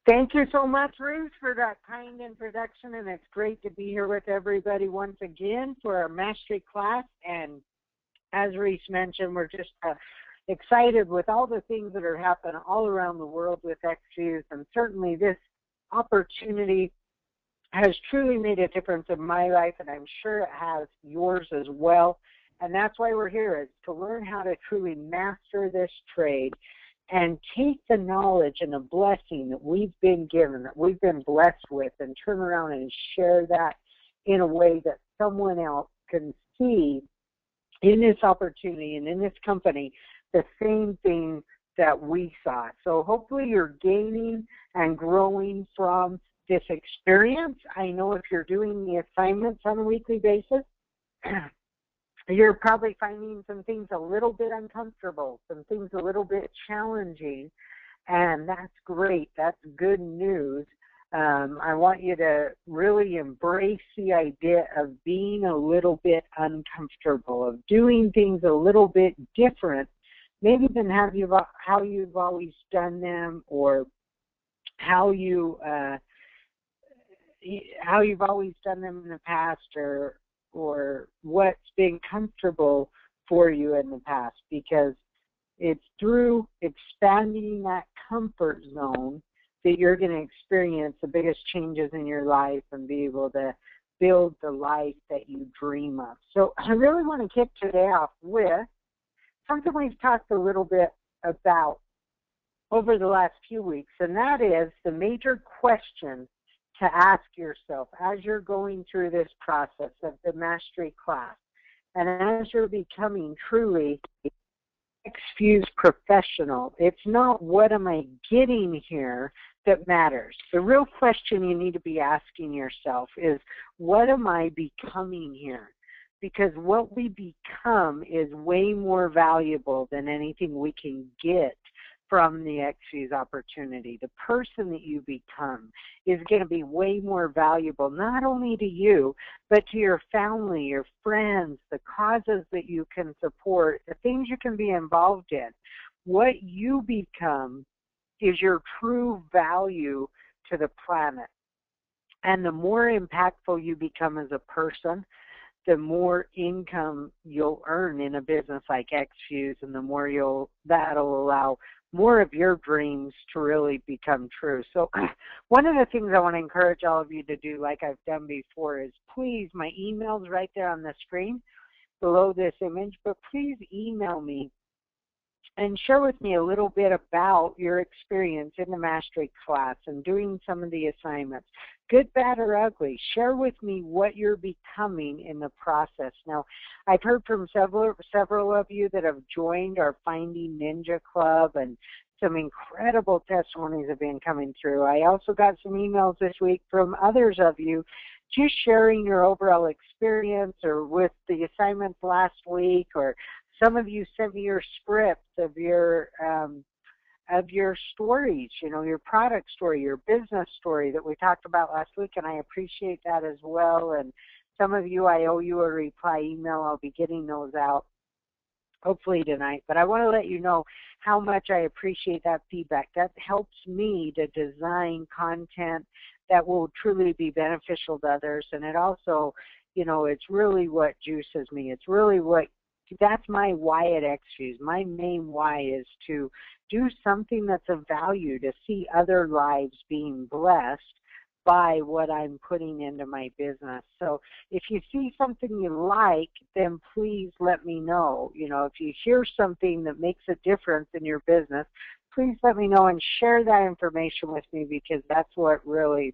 Thank you so much, Ruth, for that kind introduction, and it's great to be here with everybody once again for our mastery class. And as Reese mentioned, we're just excited with all the things that are happening all around the world with XFuse, and certainly this opportunity has truly made a difference in my life, and I'm sure it has yours as well. And that's why we're here, is to learn how to truly master this trade and take the knowledge and the blessing that we've been given, that we've been blessed with, and turn around and share that in a way that someone else can see in this opportunity and in this company the same thing that we saw. So hopefully you're gaining and growing from this experience. I know if you're doing the assignments on a weekly basis, you're probably finding some things a little bit uncomfortable, some things a little bit challenging, and that's great. That's good news. I want you to really embrace the idea of being a little bit uncomfortable, of doing things a little bit different, maybe than how you've always done them, or how you've always done them in the past, or what's been comfortable for you in the past, because it's through expanding that comfort zone that you're going to experience the biggest changes in your life and be able to build the life that you dream of. So I really want to kick today off with something we've talked a little bit about over the last few weeks, and that is the major question to ask yourself as you're going through this process of the mastery class, and as you're becoming truly XFuse professional. It's not what am I getting here that matters. The real question you need to be asking yourself is, what am I becoming here? Because what we become is way more valuable than anything we can get from the XFuse opportunity. The person that you become is going to be way more valuable, not only to you, but to your family, your friends, the causes that you can support, the things you can be involved in. What you become is your true value to the planet. And the more impactful you become as a person, the more income you'll earn in a business like XFuse, and the more that'll allow more of your dreams to really become true. So one of the things I want to encourage all of you to do, like I've done before, is please, my email's right there on the screen below this image, but please email me and share with me a little bit about your experience in the mastery class and doing some of the assignments. Good, bad, or ugly. Share with me what you're becoming in the process. Now, I've heard from several of you that have joined our Finding Ninja Club, and some incredible testimonies have been coming through. I also got some emails this week from others of you just sharing your overall experience, or with the assignments last week, or some of you sent me your scripts of your stories, your product story, your business story that we talked about last week, and I appreciate that as well. And some of you, I owe you a reply email. I'll be getting those out hopefully tonight. But I want to let you know how much I appreciate that feedback. That helps me to design content that will truly be beneficial to others. And it also, it's really what juices me. It's really that's my why at XFuse. My main why is to do something that's of value, to see other lives being blessed by what I'm putting into my business. So if you see something you like, then please let me know. If you hear something that makes a difference in your business, please let me know and share that information with me, because that's what really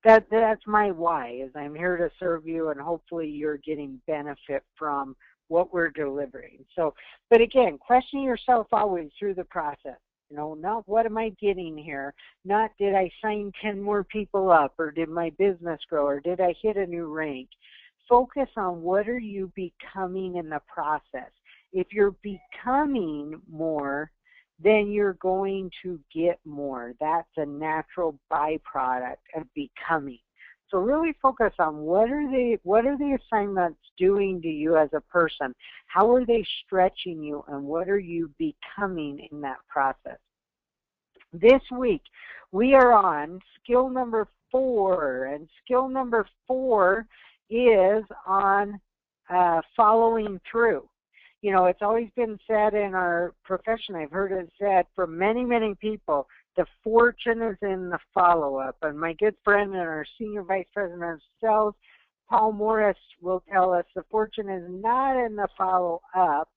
that's my why, is I'm here to serve you, and hopefully you're getting benefit from what we're delivering. So, but again, question yourself always through the process. Not what am I getting here, not did I sign 10 more people up, or did my business grow, or did I hit a new rank. Focus on what are you becoming in the process. If you're becoming more, then you're going to get more. That's a natural byproduct of becoming. So really focus on what are the assignments doing to you as a person? How are they stretching you, and what are you becoming in that process? This week, we are on skill number 4, and skill number 4 is on following through. You know, it's always been said in our profession, I've heard it said from many, many people, the fortune is in the follow-up. And my good friend and our Senior Vice President of Sales, Paul Morris, will tell us the fortune is not in the follow-up.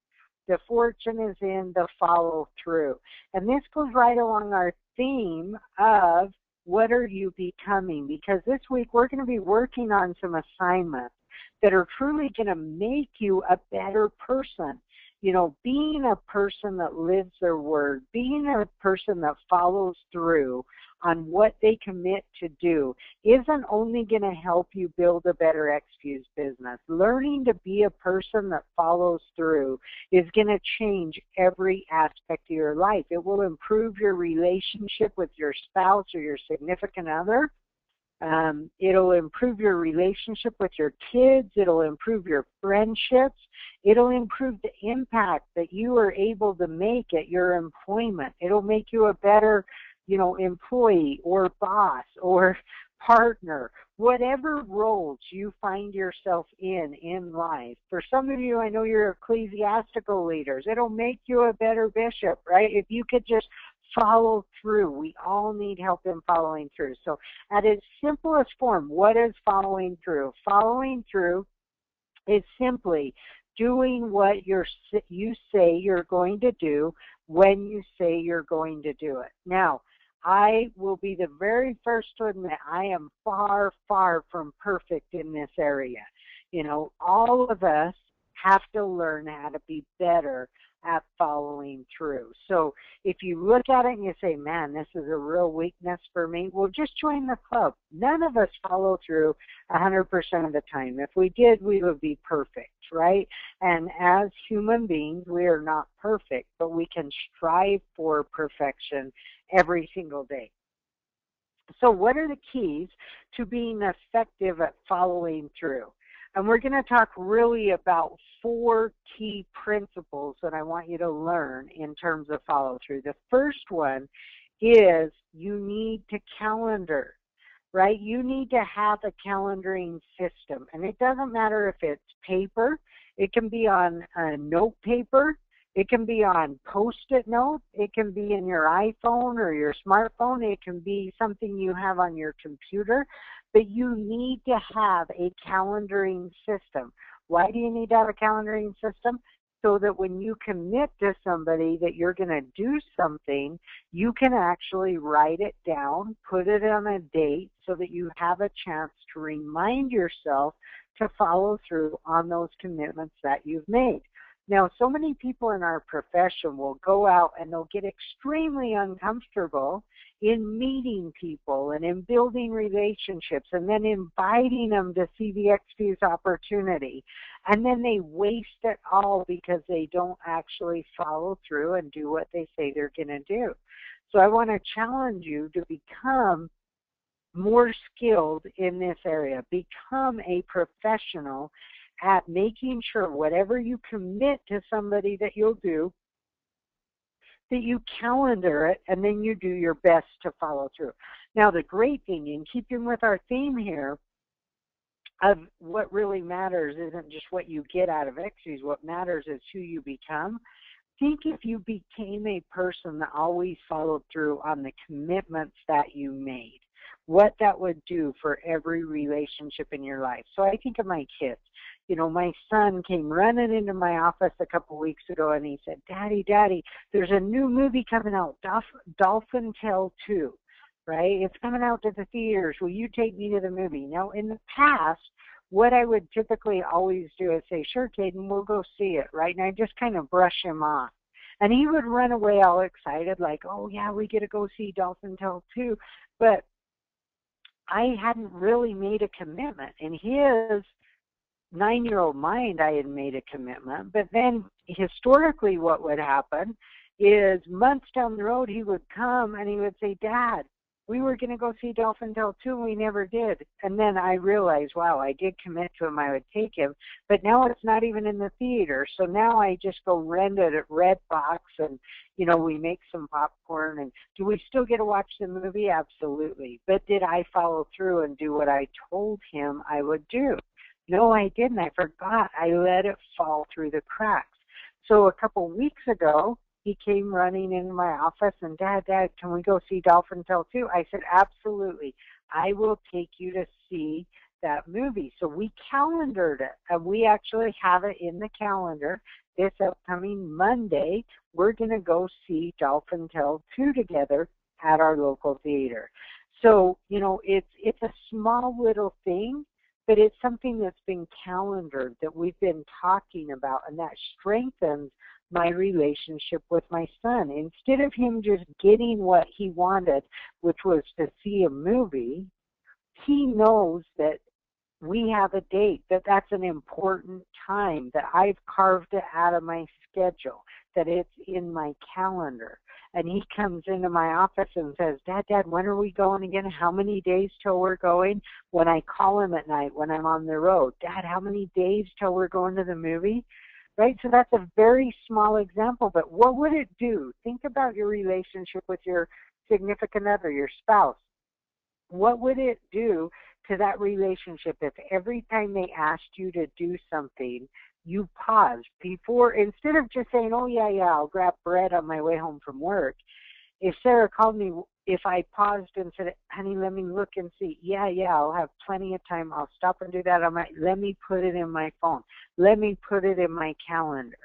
The fortune is in the follow-through. And this goes right along our theme of what are you becoming? Because this week we're going to be working on some assignments that are truly going to make you a better person. You know, being a person that lives their word, being a person that follows through on what they commit to do isn't only going to help you build a better Fuze business. Learning to be a person that follows through is going to change every aspect of your life. It will improve your relationship with your spouse or your significant other. It'll improve your relationship with your kids. It'll improve your friendships. It'll improve the impact that you are able to make at your employment. It'll make you a better, you know, employee or boss or partner, whatever roles you find yourself in life. For some of you, I know you're ecclesiastical leaders. It'll make you a better bishop, right? If you could just follow through. We all need help in following through. So at its simplest form, what is following through? Following through is simply doing what you say you're going to do when you say you're going to do it. Now, I will be the very first to admit I am far, far from perfect in this area. You know, all of us have to learn how to be better at following through. So if you look at it and you say, man, this is a real weakness for me, well, just join the club. None of us follow through 100% of the time. If we did, we would be perfect, right? And as human beings, we are not perfect, but we can strive for perfection every single day. So what are the keys to being effective at following through? And we're going to talk really about 4 key principles that I want you to learn in terms of follow through. The first one is you need to calendar, right? You need to have a calendaring system. And it doesn't matter if it's paper. It can be on a note paper. It can be on Post-it notes. It can be in your iPhone or your smartphone. It can be something you have on your computer. But you need to have a calendaring system. Why do you need to have a calendaring system? So that when you commit to somebody that you're going to do something, you can actually write it down, put it on a date so that you have a chance to remind yourself to follow through on those commitments that you've made. Now, so many people in our profession will go out and they'll get extremely uncomfortable in meeting people and in building relationships and then inviting them to see the Fuze opportunity. And then they waste it all because they don't actually follow through and do what they say they're going to do. So I want to challenge you to become more skilled in this area. Become a professional at making sure whatever you commit to somebody that you'll do, that you calendar it and then you do your best to follow through. Now, the great thing, in keeping with our theme here, of what really matters isn't just what you get out of Fuze. What matters is who you become. Think if you became a person that always followed through on the commitments that you made, what that would do for every relationship in your life. So I think of my kids. You know, my son came running into my office a couple weeks ago and he said, Daddy, there's a new movie coming out, Dolphin Tale 2, right? It's coming out to the theaters. Will you take me to the movie? Now, in the past, what I would typically always do is say, sure, Caden, we'll go see it, right? And I just kind of brush him off. And he would run away all excited like, oh, yeah, we get to go see Dolphin Tale 2. But I hadn't really made a commitment. In his 9-year-old mind, I had made a commitment. But then historically what would happen is months down the road, he would come and he would say, Dad, we were going to go see Dolphin Tale 2, and we never did. And then I realized, wow, I did commit to him. I would take him. But now it's not even in the theater. So now I just go rent it at Redbox, and, you know, we make some popcorn. And do we still get to watch the movie? Absolutely. But did I follow through and do what I told him I would do? No, I didn't. I forgot. I let it fall through the cracks. So a couple weeks ago, he came running into my office and, Dad, can we go see Dolphin Tale 2? I said, absolutely. I will take you to see that movie. So we calendared it, and we actually have it in the calendar. This upcoming Monday, we're going to go see Dolphin Tale 2 together at our local theater. So, you know, it's a small little thing, but it's something that's been calendared, that we've been talking about, and that strengthens my relationship with my son. Instead of him just getting what he wanted, which was to see a movie, he knows that we have a date, that that's an important time, that I've carved it out of my schedule, that it's in my calendar. And he comes into my office and says, Dad, when are we going again? How many days till we're going? When I call him at night, when I'm on the road, Dad, how many days till we're going to the movie? Right? So that's a very small example, but what would it do? Think about your relationship with your significant other, your spouse. What would it do to that relationship if every time they asked you to do something, you paused before, instead of just saying, oh, yeah, I'll grab bread on my way home from work. If Sarah called me, if I paused and said, honey, let me look and see, yeah, I'll have plenty of time. I'll stop and do that. Let me put it in my phone. Let me put it in my calendar,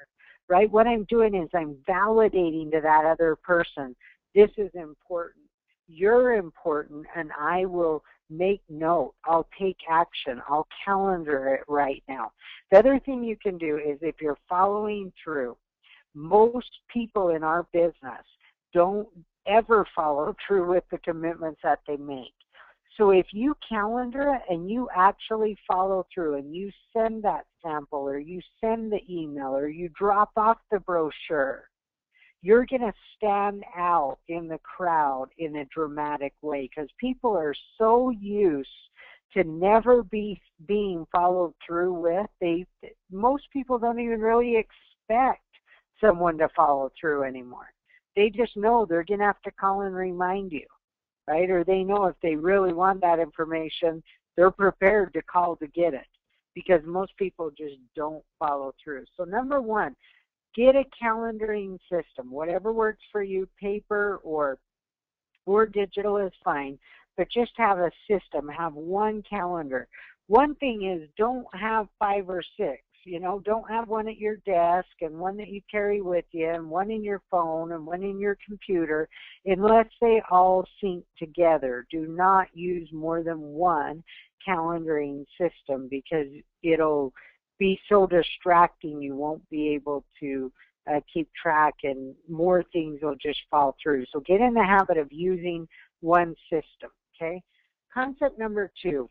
right? What I'm doing is I'm validating to that other person, this is important. You're important, and I will make note. I'll take action. I'll calendar it right now. The other thing you can do is, if you're following through, most people in our business don't ever follow through with the commitments that they make. So if you calendar it and you actually follow through and you send that sample, or you send the email, or you drop off the brochure, you're going to stand out in the crowd in a dramatic way, because people are so used to never being followed through with. Most people don't even really expect someone to follow through anymore. They just know they're going to have to call and remind you, right? Or they know if they really want that information, they're prepared to call to get it, because most people just don't follow through. So number one, get a calendaring system. Whatever works for you, paper or digital is fine, but just have a system. Have one calendar. One thing is, don't have 5 or 6. You know, don't have one at your desk and one that you carry with you and one in your phone and one in your computer, unless they all sync together. Do not use more than one calendaring system, because it'll be so distracting you won't be able to keep track, and more things will just fall through. So get in the habit of using one system, okay? Concept number 2,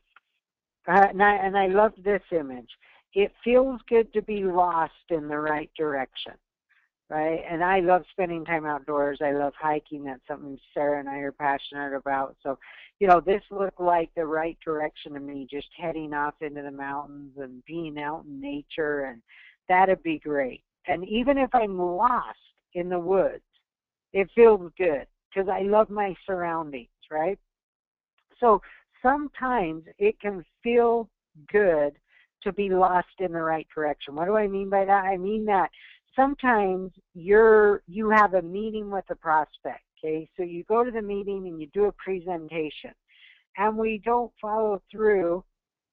and I love this image. It feels good to be lost in the right direction, right? And I love spending time outdoors. I love hiking. That's something Sarah and I are passionate about. So, you know, this looked like the right direction to me, just heading off into the mountains and being out in nature, and that'd be great. And even if I'm lost in the woods, it feels good, because I love my surroundings, right? So sometimes it can feel good to be lost in the right direction. What do I mean by that? I mean that sometimes you have a meeting with a prospect, okay? So you go to the meeting and you do a presentation, and we don't follow through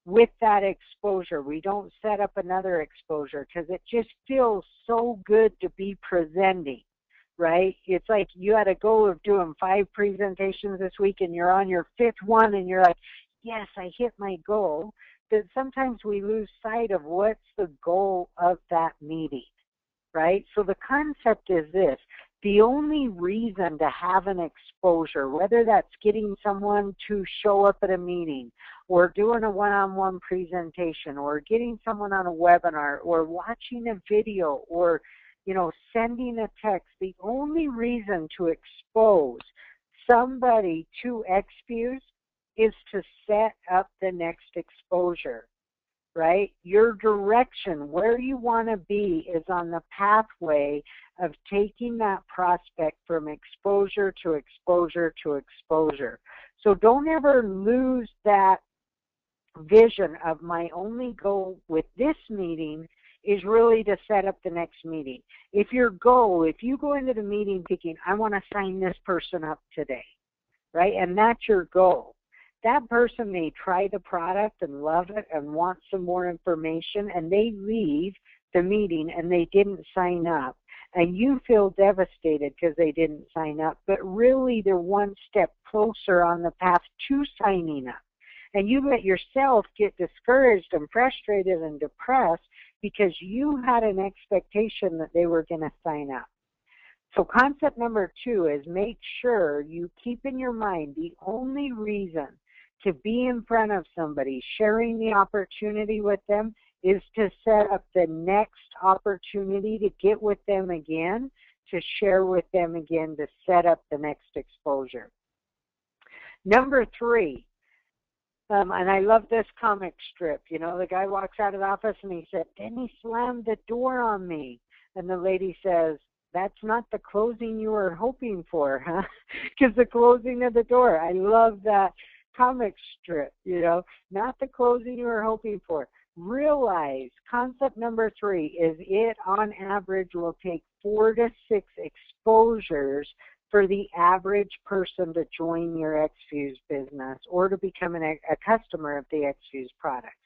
with that exposure. We don't set up another exposure, because it just feels so good to be presenting, right? It's like you had a goal of doing 5 presentations this week, and you're on your 5th one, and you're like, yes, I hit my goal. But sometimes we lose sight of what's the goal of that meeting, right? So the concept is this: the only reason to have an exposure, whether that's getting someone to show up at a meeting, or doing a one-on-one presentation, or getting someone on a webinar, or watching a video, or, you know, sending a text, the only reason to expose somebody to XFuse is to set up the next exposure, right? Your direction, where you want to be, is on the pathway of taking that prospect from exposure to exposure to exposure. So don't ever lose that vision of my only goal with this meeting is really to set up the next meeting. If your goal, if you go into the meeting thinking, I want to sign this person up today, right? And that's your goal. That person may try the product and love it and want some more information, and they leave the meeting and they didn't sign up. And you feel devastated because they didn't sign up, but really they're one step closer on the path to signing up. And you let yourself get discouraged and frustrated and depressed because you had an expectation that they were going to sign up. So concept number 2 is make sure you keep in your mind the only reason to be in front of somebody, sharing the opportunity with them, is to set up the next opportunity to get with them again, to share with them again, to set up the next exposure. Number 3, and I love this comic strip. You know, the guy walks out of the office and he said, then he slammed the door on me. And the lady says, that's not the closing you were hoping for, huh? Because the closing of the door, I love that comic strip, you know, not the closing you were hoping for. Realize concept number 3 is it on average will take 4 to 6 exposures for the average person to join your XFuse business or to become a customer of the XFuse products.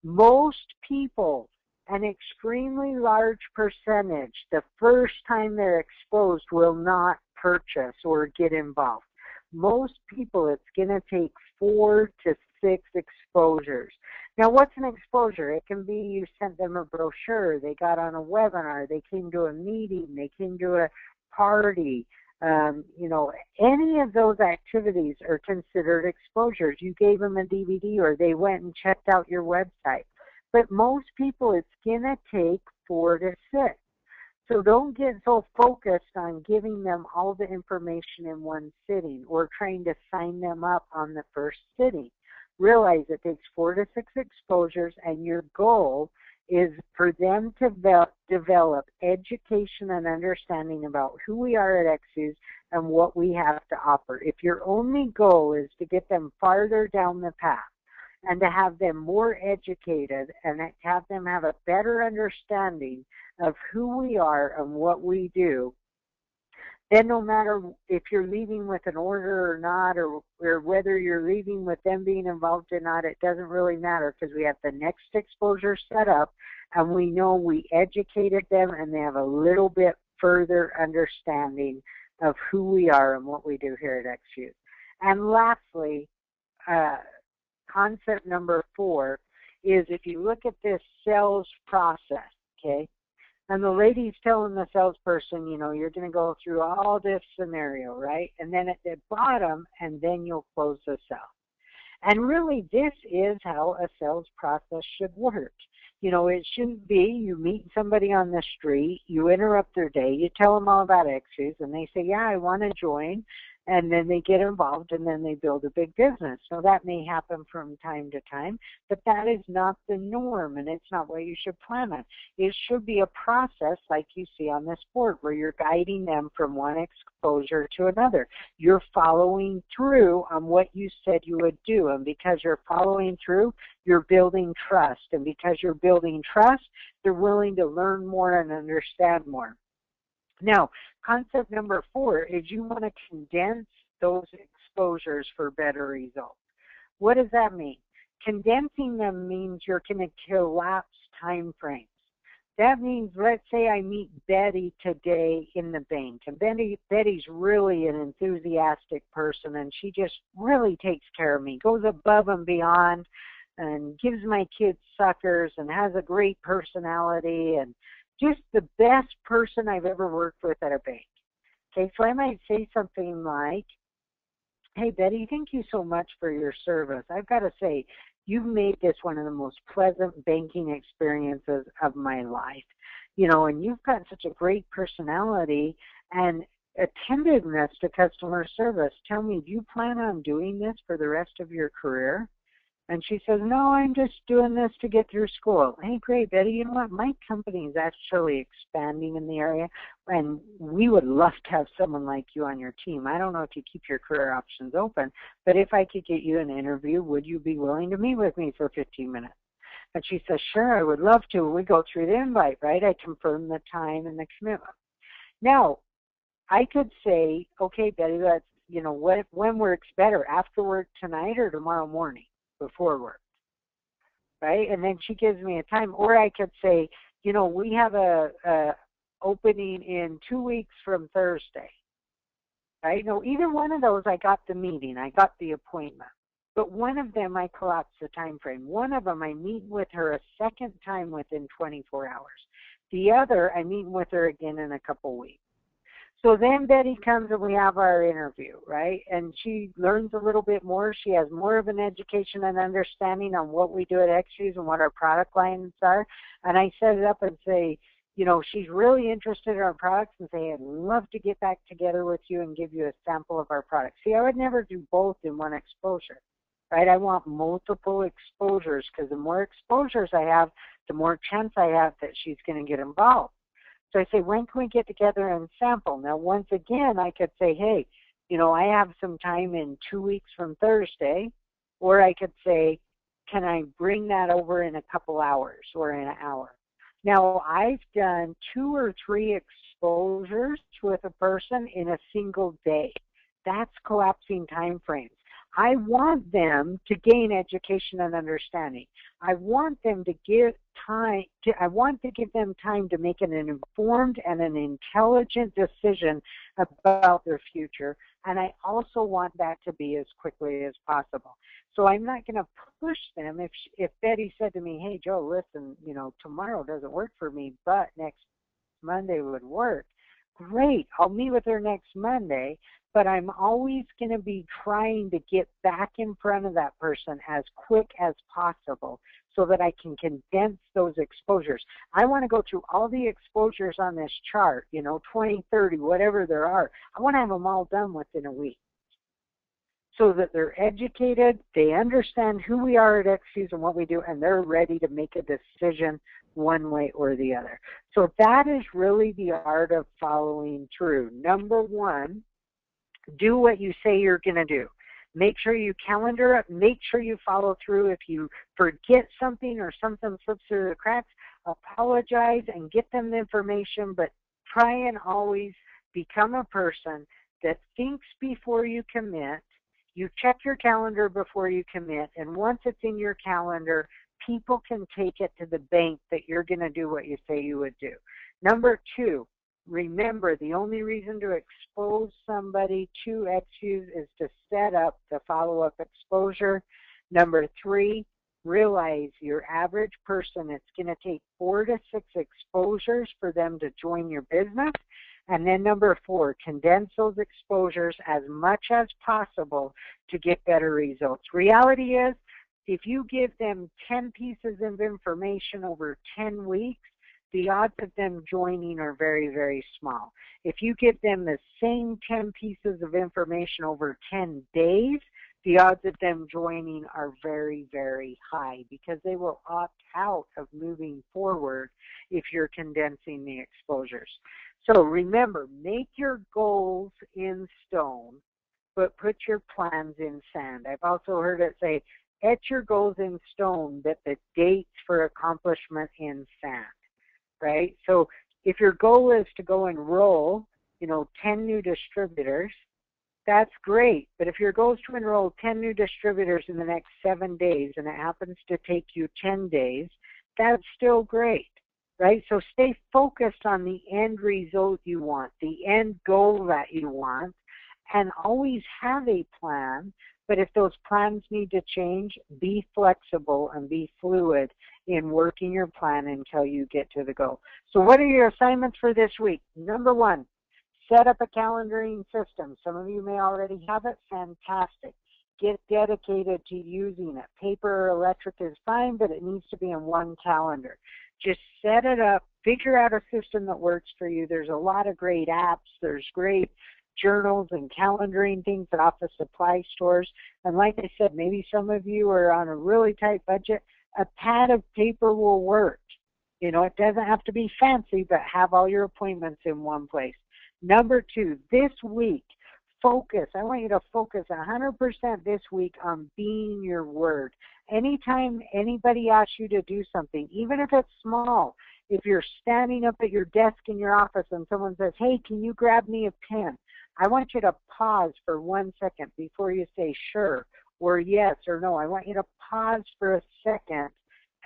Most people, an extremely large percentage, the first time they're exposed will not purchase or get involved. Most people, it's going to take 4 to 6 exposures. Now, what's an exposure? It can be you sent them a brochure, they got on a webinar, they came to a meeting, they came to a party. You know, any of those activities are considered exposures. You gave them a DVD or they went and checked out your website. But most people, it's going to take 4 to 6. So don't get so focused on giving them all the information in one sitting or trying to sign them up on the first sitting. Realize it takes 4 to 6 exposures, and your goal is for them to develop education and understanding about who we are at XFuse and what we have to offer. If your only goal is to get them farther down the path and to have them more educated and have them have a better understanding of who we are and what we do, then no matter if you're leaving with an order or not, or whether you're leaving with them being involved or not, it doesn't really matter because we have the next exposure set up and we know we educated them and they have a little bit further understanding of who we are and what we do here at XFuse. And lastly, concept number 4 is if you look at this sales process, okay, and the lady's telling the salesperson, you know, you're going to go through all this scenario, right? And then at the bottom, and then you'll close the sale. And really, this is how a sales process should work. You know, it shouldn't be you meet somebody on the street, you interrupt their day, you tell them all about XFuse, and they say, yeah, I want to join. And then they get involved and then they build a big business. So that may happen from time to time, but that is not the norm and it's not what you should plan on. It should be a process like you see on this board where you're guiding them from one exposure to another. You're following through on what you said you would do, and because you're following through, you're building trust. And because you're building trust, they're willing to learn more and understand more. Now, concept number 4 is you want to condense those exposures for better results. What does that mean? Condensing them means you're going to collapse time frames. That means, let's say I meet Betty today in the bank, and Betty's really an enthusiastic person, and she just really takes care of me, goes above and beyond, and gives my kids suckers, and has a great personality, and just the best person I've ever worked with at a bank. Okay, so I might say something like, hey, Betty, thank you so much for your service. I've got to say, you've made this one of the most pleasant banking experiences of my life. You know, and you've got such a great personality, and attentiveness to customer service. Tell me, do you plan on doing this for the rest of your career? And she says, no, I'm just doing this to get through school. Hey, great, Betty. You know what? My company is actually expanding in the area, and we would love to have someone like you on your team. I don't know if you keep your career options open, but if I could get you an interview, would you be willing to meet with me for 15 minutes? And she says, sure, I would love to. We go through the invite, right? I confirm the time and the commitment. Now, I could say, okay, Betty, that's, when works better, after work tonight or tomorrow morning before work, right? And then she gives me a time. Or I could say, we have a opening in 2 weeks from Thursday, right? No, either one of those, I got the meeting, I got the appointment. But one of them, I collapse the time frame. One of them, I meet with her a second time within 24 hours. The other, I meet with her again in a couple weeks. So then Betty comes and we have our interview, right? And she learns a little bit more. She has more of an education and understanding on what we do at XFuse and what our product lines are. And I set it up and say, she's really interested in our products and say, I'd love to get back together with you and give you a sample of our products. See, I would never do both in one exposure, right? I want multiple exposures because the more exposures I have, the more chance I have that she's going to get involved. So I say, when can we get together and sample? Now, once again, I could say, hey, I have some time in 2 weeks from Thursday. Or I could say, can I bring that over in a couple hours or in an hour? Now, I've done 2 or 3 exposures with a person in a single day. That's collapsing time frames. I want them to gain education and understanding. I want them to give time. I want to give them time to make an informed and an intelligent decision about their future. And I also want that to be as quickly as possible. So I'm not going to push them. If Betty said to me, hey, Joe, listen, tomorrow doesn't work for me, but next Monday would work. Great, I'll meet with her next Monday, but I'm always going to be trying to get back in front of that person as quick as possible so that I can condense those exposures. I want to go through all the exposures on this chart, 20, 30, whatever there are. I want to have them all done within a week so that they're educated, they understand who we are at XFuse and what we do, and they're ready to make a decision one way or the other. So that is really the art of following through. Number one, do what you say you're going to do. Make sure you calendar it. Make sure you follow through. If you forget something or something slips through the cracks, apologize and get them the information, but try and always become a person that thinks before you commit. You check your calendar before you commit, and once it's in your calendar, people can take it to the bank that you're going to do what you say you would do. Number two, remember, the only reason to expose somebody to XFuse is to set up the follow-up exposure. Number three, realize your average person, it's going to take 4 to 6 exposures for them to join your business. And then number four, condense those exposures as much as possible to get better results. Reality is, if you give them 10 pieces of information over 10 weeks, the odds of them joining are very, very small. If you give them the same 10 pieces of information over 10 days, the odds of them joining are very, very high because they will opt out of moving forward if you're condensing the exposures. So remember, make your goals in stone, but put your plans in sand. I've also heard it say, etch your goals in stone, but the dates for accomplishment in sand, right? So if your goal is to go enroll, 10 new distributors, that's great. But if your goal is to enroll 10 new distributors in the next 7 days and it happens to take you 10 days, that's still great. Right? So stay focused on the end result you want, the end goal that you want, and always have a plan. But if those plans need to change, be flexible and be fluid in working your plan until you get to the goal. So what are your assignments for this week? Number one, set up a calendaring system. Some of you may already have it. Fantastic. Get dedicated to using it. Paper or electric is fine, but it needs to be in one calendar. Just set it up Figure out a system that works for you. There's a lot of great apps. There's great journals and calendaring things at office supply stores. And like I said, maybe some of you are on a really tight budget. A pad of paper will work. You know, it doesn't have to be fancy, but have all your appointments in one place. Number 2, this week, focus. I want you to focus 100% this week on being your word. Anytime anybody asks you to do something, even if it's small, if you're standing up at your desk in your office and someone says, hey, can you grab me a pen? I want you to pause for 1 second before you say sure or yes or no. I want you to pause for a second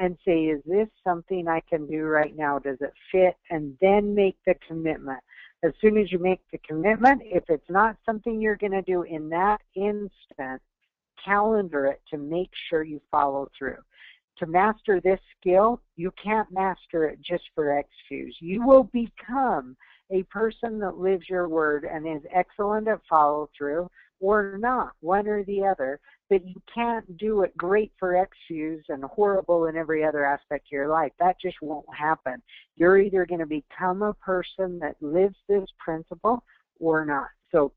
and say, is this something I can do right now? Does it fit? And then make the commitment. As soon as you make the commitment, if it's not something you're going to do in that instant, calendar it to make sure you follow through. To master this skill, you can't master it just for Fuze. You will become a person that lives your word and is excellent at follow through, or not, one or the other, but you can't do it great for Fuze and horrible in every other aspect of your life. That just won't happen. You're either going to become a person that lives this principle or not. So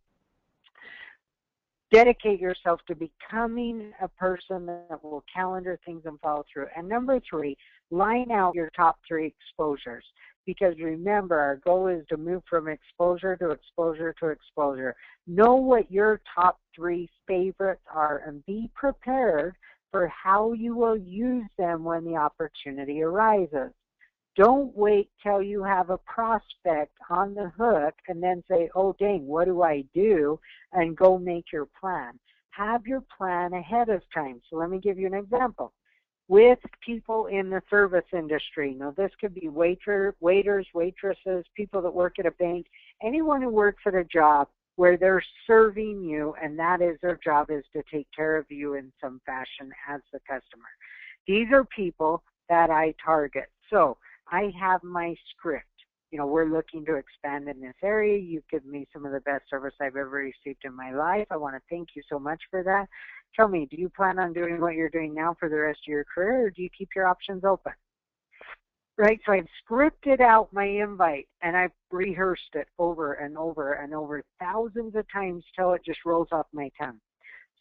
dedicate yourself to becoming a person that will calendar things and follow through. And number 3, line out your top 3 exposures. Because remember, our goal is to move from exposure to exposure to exposure. Know what your top 3 favorites are and be prepared for how you will use them when the opportunity arises. Don't wait till you have a prospect on the hook and then say, oh, dang, what do I do? And go make your plan. Have your plan ahead of time. So let me give you an example. With people in the service industry, now this could be waiters, waitresses, people that work at a bank, anyone who works at a job where they're serving you, and that is their job, is to take care of you in some fashion as the customer. These are people that I target. So I have my script. You know, we're looking to expand in this area. You've given me some of the best service I've ever received in my life. I want to thank you so much for that. Tell me, do you plan on doing what you're doing now for the rest of your career, or do you keep your options open? Right, so I've scripted out my invite, and I've rehearsed it over and over and over thousands of times till it just rolls off my tongue.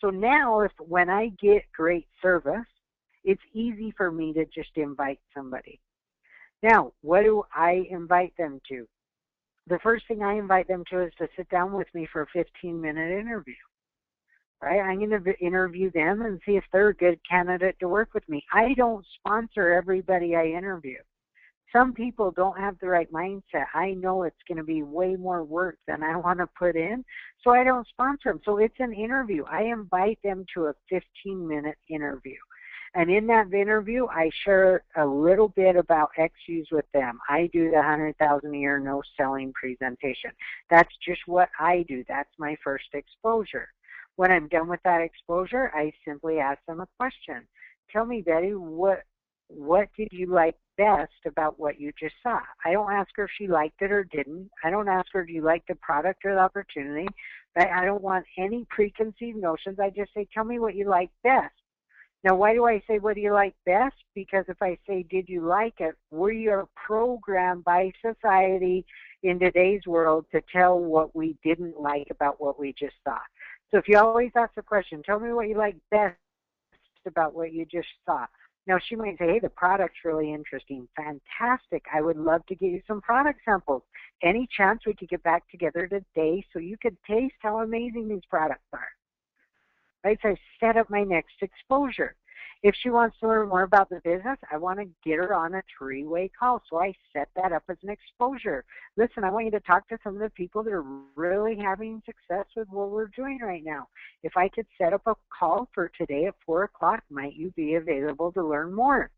So now, when I get great service, it's easy for me to just invite somebody. Now, what do I invite them to? The first thing I invite them to is to sit down with me for a 15-minute interview. Right? I'm going to interview them and see if they're a good candidate to work with me. I don't sponsor everybody I interview. Some people don't have the right mindset. I know it's going to be way more work than I want to put in, so I don't sponsor them. So it's an interview. I invite them to a 15-minute interview. And in that interview, I share a little bit about Fuze with them. I do the 100,000 a year no selling presentation. That's just what I do. That's my first exposure. When I'm done with that exposure, I simply ask them a question. Tell me, Betty, what did you like best about what you just saw? I don't ask her if she liked it or didn't. I don't ask her, do you like the product or the opportunity? I don't want any preconceived notions. I just say, tell me what you like best. Now, why do I say, what do you like best? Because if I say, did you like it, we are programmed by society in today's world to tell what we didn't like about what we just saw. So if you always ask the question, tell me what you like best about what you just saw. Now, she might say, hey, the product's really interesting. Fantastic. I would love to get you some product samples. Any chance we could get back together today so you could taste how amazing these products are? Right? So I set up my next exposure. If she wants to learn more about the business, I want to get her on a 3-way call. So I set that up as an exposure. Listen, I want you to talk to some of the people that are really having success with what we're doing right now. If I could set up a call for today at 4 o'clock, might you be available to learn more?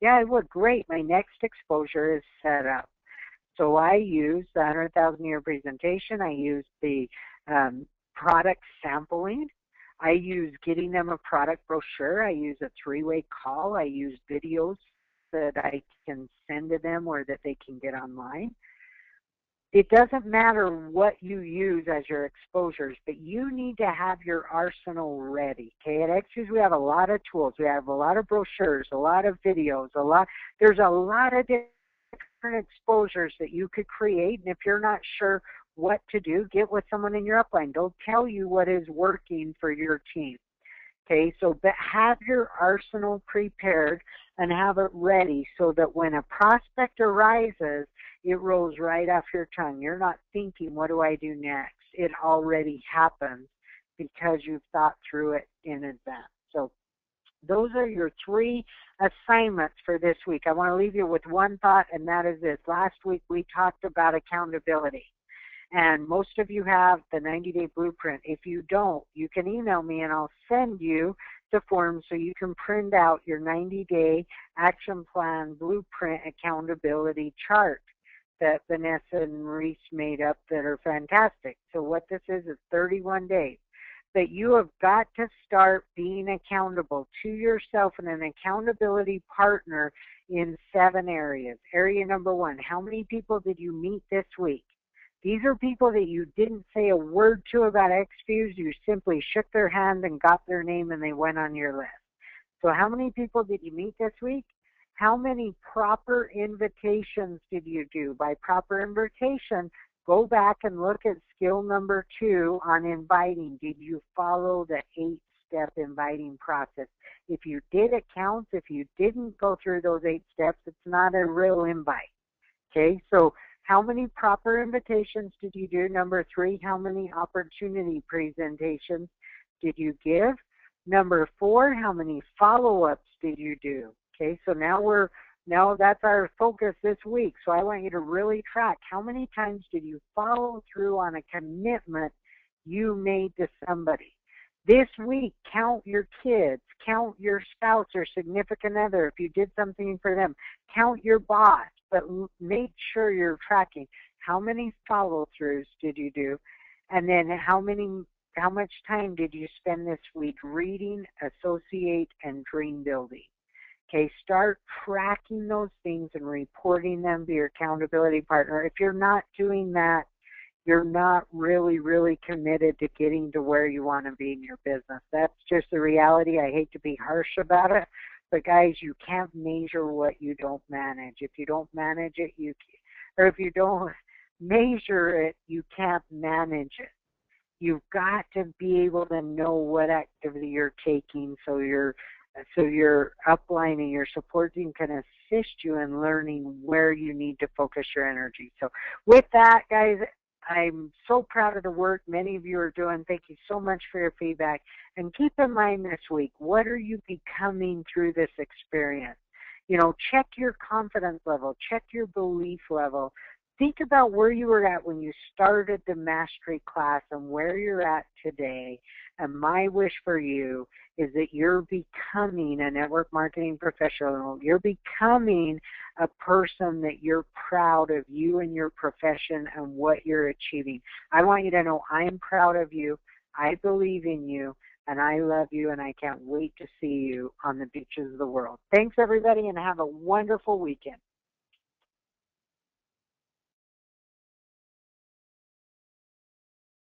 Yeah, I would. Great. My next exposure is set up. So I use the 100,000 a year presentation. I use the product sampling. I use getting them a product brochure. I use a 3-way call. I use videos that I can send to them or that they can get online. It doesn't matter what you use as your exposures, but you need to have your arsenal ready. Okay, at Fuze we have a lot of tools. We have a lot of brochures, a lot of videos, there's a lot of different different exposures that you could create. And if you're not sure what to do, get with someone in your upline. They'll tell you what is working for your team. Okay, so have your arsenal prepared and have it ready so that when a prospect arises, it rolls right off your tongue. You're not thinking, what do I do next? It already happens because you've thought through it in advance. So those are your 3 assignments for this week. I want to leave you with one thought, and that is this. Last week we talked about accountability. And most of you have the 90-day blueprint. If you don't, you can email me and I'll send you the form so you can print out your 90-day action plan blueprint accountability chart that Vanessa and Maurice made up that are fantastic. So what this is 31 days. That you have got to start being accountable to yourself and an accountability partner in 7 areas. Area number 1, how many people did you meet this week? These are people that you didn't say a word to about XFuse. You simply shook their hand and got their name and they went on your list. So how many people did you meet this week? How many proper invitations did you do? By proper invitation, go back and look at skill number 2 on inviting. Did you follow the 8-step inviting process? If you did, it counts. If you didn't go through those 8 steps, it's not a real invite. Okay, so how many proper invitations did you do? Number 3, how many opportunity presentations did you give? Number 4, how many follow-ups did you do? Okay, so now that's our focus this week. So I want you to really track how many times did you follow through on a commitment you made to somebody. This week, count your kids, count your spouse or significant other if you did something for them, count your boss, but make sure you're tracking how many follow-throughs did you do, and then how much time did you spend this week reading, associate, and dream building. Okay, start tracking those things and reporting them to your accountability partner. If you're not doing that, you're not really, really committed to getting to where you want to be in your business. That's just the reality. I hate to be harsh about it, but guys, you can't measure what you don't manage. If you don't manage it, if you don't measure it, you can't manage it. You've got to be able to know what activity you're taking so your upline and your support team can assist you in learning where you need to focus your energy. So with that, guys, I'm so proud of the work many of you are doing. Thank you so much for your feedback. And keep in mind this week, what are you becoming through this experience? Check your confidence level, check your belief level. Think about where you were at when you started the mastery class and where you're at today. And my wish for you is that you're becoming a network marketing professional. You're becoming a person that you're proud of you and your profession and what you're achieving. I want you to know I'm proud of you. I believe in you. And I love you. And I can't wait to see you on the beaches of the world. Thanks, everybody, and have a wonderful weekend.